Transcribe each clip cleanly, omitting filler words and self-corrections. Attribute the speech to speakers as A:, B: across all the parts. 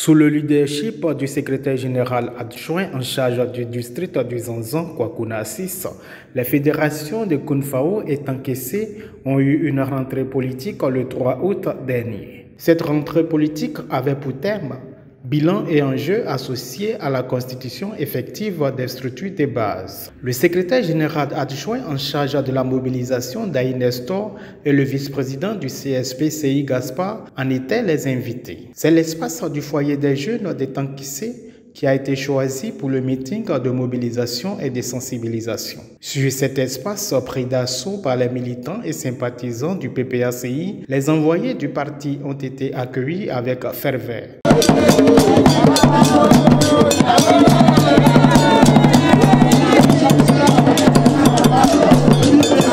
A: Sous le leadership du secrétaire général adjoint en charge du district du Zanzan, Kwakuna 6, les fédérations de Kounfao et Tankessé ont eu une rentrée politique le 3 août dernier. Cette rentrée politique avait pour terme bilan et enjeux associés à la constitution effective des structures de base. Le secrétaire général adjoint en charge de la mobilisation d'Aïe Nestor et le vice-président du CSP CI Gaspard en étaient les invités. C'est l'espace du foyer des jeunes de Tankessé qui a été choisi pour le meeting de mobilisation et de sensibilisation. Sur cet espace pris d'assaut par les militants et sympathisants du PPACI, les envoyés du parti ont été accueillis avec ferveur.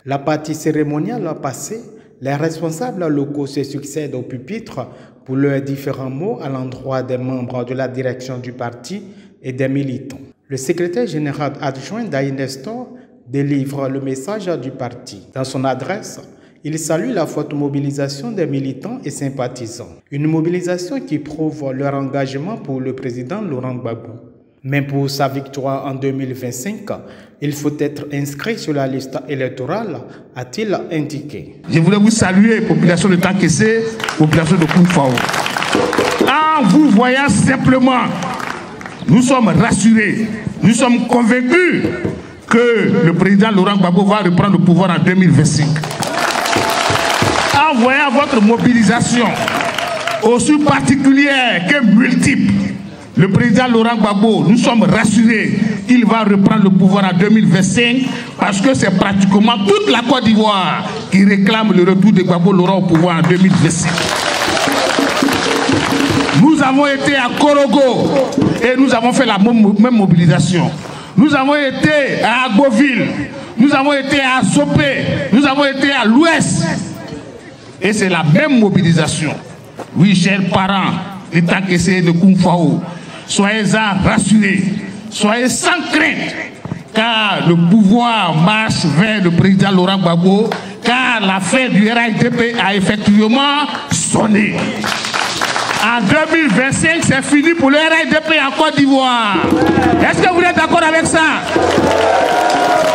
A: La partie cérémoniale passée, les responsables locaux se succèdent au pupitre pour leurs différents mots à l'endroit des membres de la direction du parti et des militants. Le secrétaire général adjoint d'Aïe Nestor délivre le message du parti. Dans son adresse, il salue la forte mobilisation des militants et sympathisants. Une mobilisation qui prouve leur engagement pour le président Laurent Gbagbo. Mais pour sa victoire en 2025, il faut être inscrit sur la liste électorale, a-t-il indiqué.
B: Je voulais vous saluer, population de Tankessé, population de Kounfao. En vous voyant simplement, nous sommes rassurés, nous sommes convaincus que le président Laurent Gbagbo va reprendre le pouvoir en 2025. En voyant votre mobilisation, aussi particulière que multiple, le président Laurent Gbagbo, nous sommes rassurés qu'il va reprendre le pouvoir en 2025 parce que c'est pratiquement toute la Côte d'Ivoire qui réclame le retour de Gbagbo Laurent au pouvoir en 2025. Nous avons été à Korogo et nous avons fait la même mobilisation. Nous avons été à Agboville, nous avons été à Sopé, nous avons été à l'Ouest. Et c'est la même mobilisation. Oui, chers parents de Tankessé et de Kounfao, soyez-en rassurés, soyez sans crainte, car le pouvoir marche vers le président Laurent Gbagbo, car la fin du RHDP a effectivement sonné. En 2025, c'est fini pour le RHDP en Côte d'Ivoire. Est-ce que vous êtes d'accord avec ça?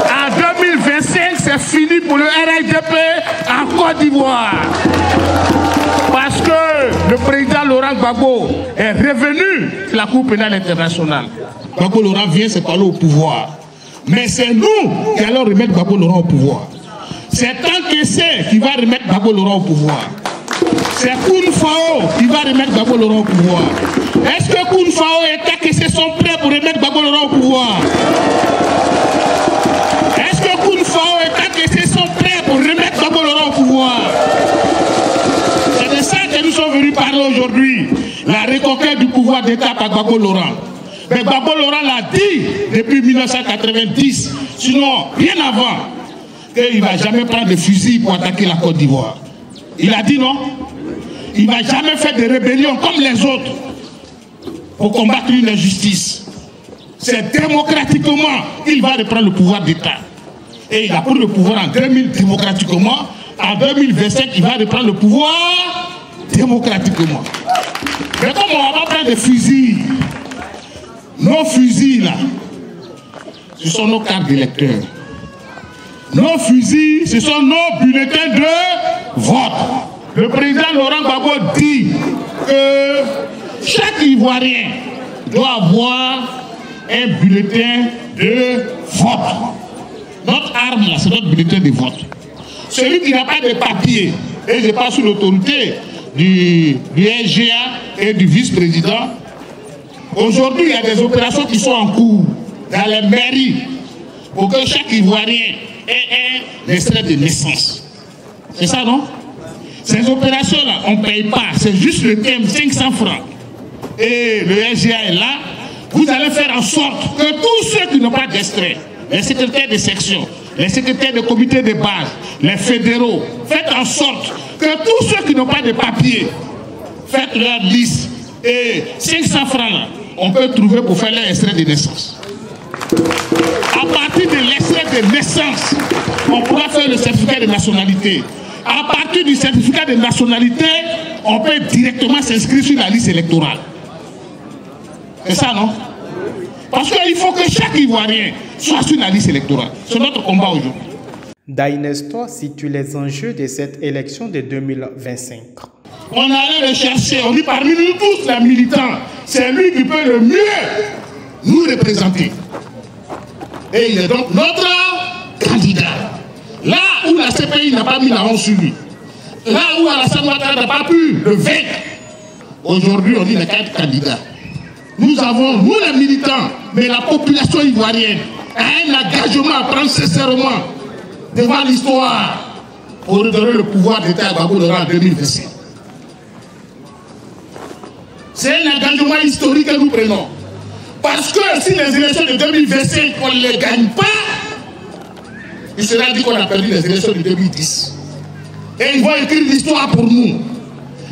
B: En 2025, c'est fini pour le RHDP en Côte d'Ivoire. Parce que le président Laurent Gbagbo est revenu de la Cour pénale internationale. Gbagbo Laurent vient se parler au pouvoir. Mais c'est nous qui allons remettre Gbagbo Laurent au pouvoir. C'est Tankessé qui va remettre Gbagbo Laurent au pouvoir. C'est Kounfao qui va remettre Gbagbo Laurent au pouvoir. Est-ce que Kounfao et Tankessé sont prêts pour remettre Gbagbo Laurent au pouvoir? Est-ce que Kounfao et Tankessé sont prêts pour remettre Gbagbo Laurent au pouvoir? C'est de ça que nous sommes venus parler aujourd'hui. La reconquête du pouvoir d'État par Gbagbo Laurent. Mais Gbagbo Laurent l'a dit depuis 1990, sinon bien avant, qu'il ne va jamais prendre de fusil pour attaquer la Côte d'Ivoire. Il a dit non. Il ne va jamais faire de rébellion comme les autres pour combattre une injustice. C'est démocratiquement qu'il va reprendre le pouvoir d'État. Et il a pris le pouvoir en 2000 démocratiquement. En 2027, il va reprendre le pouvoir démocratiquement. Mais comme on va prendre des fusils, nos fusils là, ce sont nos cartes d'électeurs. Nos fusils, ce sont nos bulletins de vote. Le président Laurent Gbagbo dit que chaque Ivoirien doit avoir un bulletin de vote. Notre arme, là, c'est notre bulletin de vote. Celui qui n'a pas de papier, et je passe sous l'autorité du SGA et du vice-président, aujourd'hui, il y a des opérations qui sont en cours dans les mairies pour que chaque Ivoirien ait un extrait de naissance. C'est ça, non? Ces opérations-là, on ne paye pas. C'est juste le thème, 500 francs. Et le SGA est là. Vous allez faire en sorte que tous ceux qui n'ont pas d'extrait, les secrétaires de section, les secrétaires de comité de base, les fédéraux, faites en sorte que tous ceux qui n'ont pas de papier, faites leur liste. Et 500 francs, là, on peut trouver pour faire leur extrait de naissance. À partir de l'extrait de naissance, on pourra faire le certificat de nationalité. À partir du certificat de nationalité, on peut directement s'inscrire sur la liste électorale. C'est ça, non? Parce qu'il faut que chaque Ivoirien soit sur la liste électorale. C'est notre combat aujourd'hui.
A: Dainesto situe les enjeux de cette élection de 2025.
B: On allait le chercher, on dit parmi nous tous les militants, c'est lui qui peut le mieux nous représenter. Et il est donc notre candidat. Là où la CPI n'a pas mis la honte sur lui, là où Alassane Ouattara n'a pas pu le vaincre, aujourd'hui on dit les 4 candidats. Nous avons, nous les militants, mais la population ivoirienne a un engagement à prendre sincèrement devant l'histoire pour redonner le pouvoir d'État à Gbagbo Laurent en 2026. C'est un engagement historique que nous prenons. Parce que si les élections de 2025, on ne les gagne pas, il sera dit qu'on a perdu les élections de 2010. Et ils vont écrire l'histoire pour nous.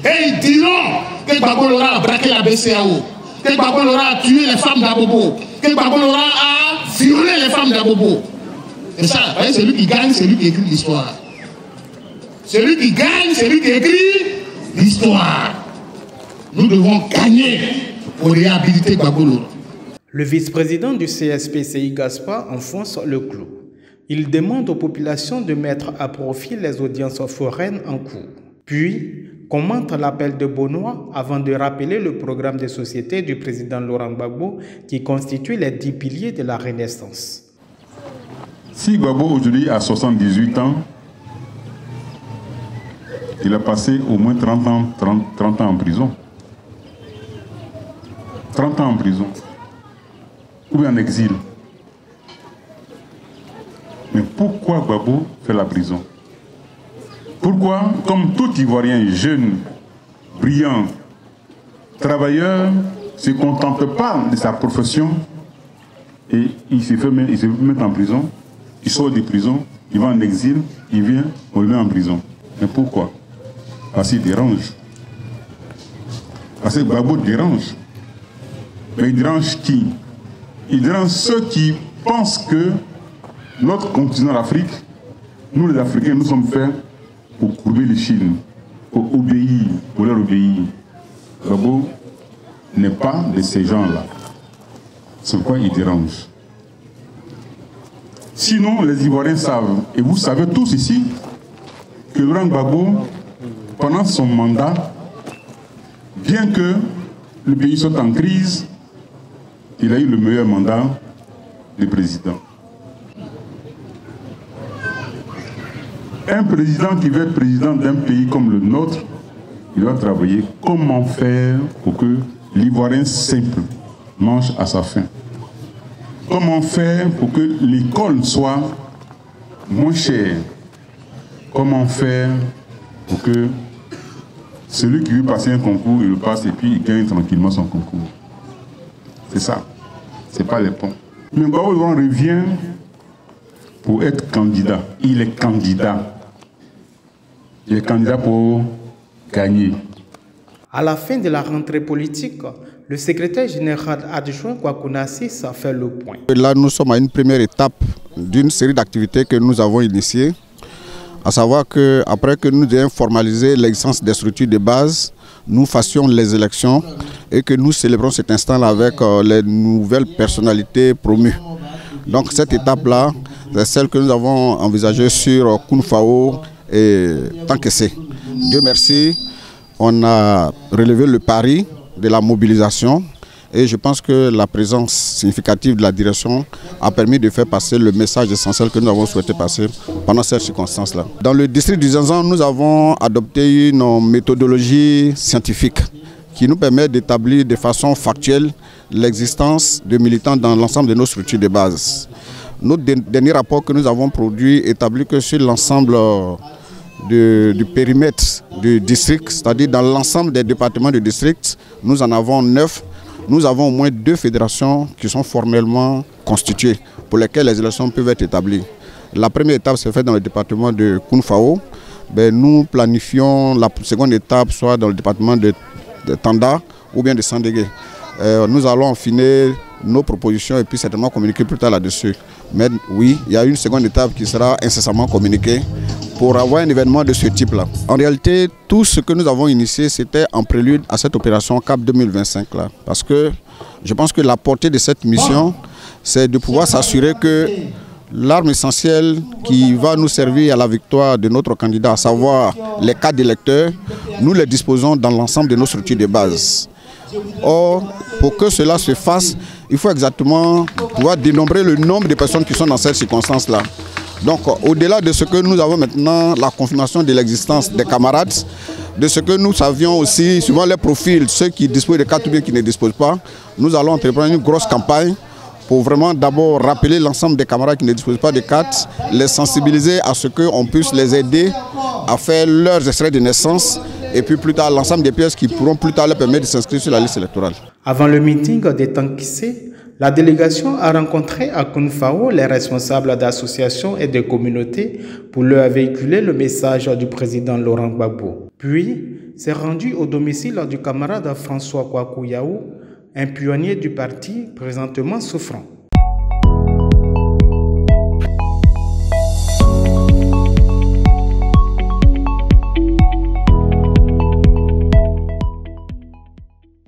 B: Et ils diront que Gbagbo Laurent a braqué la BCAO, que Gbagbo Laurent a tué les femmes d'Abobo, que Gbagbo Laurent a violé les femmes d'Abobo. C'est ça, voyez, c'est lui qui gagne, c'est lui qui écrit l'histoire. Celui qui gagne, c'est lui qui écrit l'histoire. Nous devons gagner pour réhabiliter Gbagbo Laurent.
A: Le vice-président du CSPCI Gaspard enfonce le clou. Il demande aux populations de mettre à profit les audiences foraines en cours. Puis, commente l'appel de Benoît avant de rappeler le programme de société du président Laurent Gbagbo qui constitue les 10 piliers de la Renaissance.
C: Si Gbagbo aujourd'hui a 78 ans, il a passé au moins 30 ans en prison. 30 ans en prison. Ou en exil. Mais pourquoi Gbagbo fait la prison? Pourquoi, comme tout Ivoirien jeune, brillant, travailleur, ne se contente pas de sa profession et il se fait mettre en prison, il sort de prison, il va en exil, il vient, on le met en prison. Mais pourquoi? Parce qu'il dérange. Parce que Gbagbo dérange. Mais il dérange qui? Il dérange ceux qui pensent que notre continent, l'Afrique, nous les Africains, nous sommes faits pour courber les Chines, pour obéir, pour leur obéir. Gbagbo n'est pas de ces gens-là. C'est pourquoi il dérange. Sinon, les Ivoiriens savent, et vous savez tous ici, que Laurent Gbagbo, pendant son mandat, bien que le pays soit en crise, il a eu le meilleur mandat de président. Un président qui veut être président d'un pays comme le nôtre, il doit travailler comment faire pour que l'Ivoirien simple mange à sa faim. Comment faire pour que l'école soit moins chère. Comment faire pour que celui qui veut passer un concours, il le passe et puis il gagne tranquillement son concours. C'est ça. Ce n'est pas les ponts. Mais Gbagbo Laurent revient pour être candidat. Il est candidat. Il est candidat pour gagner.
A: À la fin de la rentrée politique, le secrétaire général adjoint Kwaku Assis a fait le point.
D: Là, nous sommes à une première étape d'une série d'activités que nous avons initiées, à savoir qu'après que nous ayons formalisé l'existence des structures de base, nous fassions les élections et que nous célébrons cet instant-là avec les nouvelles personnalités promues. Donc cette étape-là, c'est celle que nous avons envisagée sur Kounfao et Tankessé. Dieu merci, on a relevé le pari de la mobilisation et je pense que la présence significative de la direction a permis de faire passer le message essentiel que nous avons souhaité passer pendant cette circonstance-là. Dans le district du Zanzan, nous avons adopté une méthodologie scientifique qui nous permet d'établir de façon factuelle l'existence de militants dans l'ensemble de nos structures de base. Notre dernier rapport que nous avons produit établit que sur l'ensemble du périmètre du district, c'est-à-dire dans l'ensemble des départements du district, nous en avons 9. Nous avons au moins 2 fédérations qui sont formellement constituées, pour lesquelles les élections peuvent être établies. La première étape s'est faite dans le département de Kounfao. Nous planifions la seconde étape soit dans le département de Tanda ou bien de Sandégué. Nous allons affiner nos propositions et puis certainement communiquer plus tard là-dessus. Mais oui, il y a une seconde étape qui sera incessamment communiquée pour avoir un événement de ce type-là. En réalité, tout ce que nous avons initié, c'était en prélude à cette opération CAP 2025 là. Parce que Je pense que la portée de cette mission, c'est de pouvoir s'assurer que l'arme essentielle qui va nous servir à la victoire de notre candidat, à savoir les cartes d'électeurs, nous les disposons dans l'ensemble de nos structures de base. Or, pour que cela se fasse, il faut exactement pouvoir dénombrer le nombre de personnes qui sont dans cette circonstance-là. Donc, au-delà de ce que nous avons maintenant, la confirmation de l'existence des camarades, de ce que nous savions aussi, suivant les profils, ceux qui disposent de cartes ou bien qui ne disposent pas, nous allons entreprendre une grosse campagne pour vraiment d'abord rappeler l'ensemble des camarades qui ne disposent pas de cartes, les sensibiliser à ce qu'on puisse les aider à faire leurs extraits de naissance et puis plus tard l'ensemble des pièces qui pourront plus tard leur permettre de s'inscrire sur la liste électorale.
A: Avant le meeting des Tankissé, la délégation a rencontré à Kounfao les responsables d'associations et de communautés pour leur véhiculer le message du président Laurent Gbagbo. Puis, s'est rendu au domicile du camarade François Kwaku Yaou, un pionnier du parti présentement souffrant.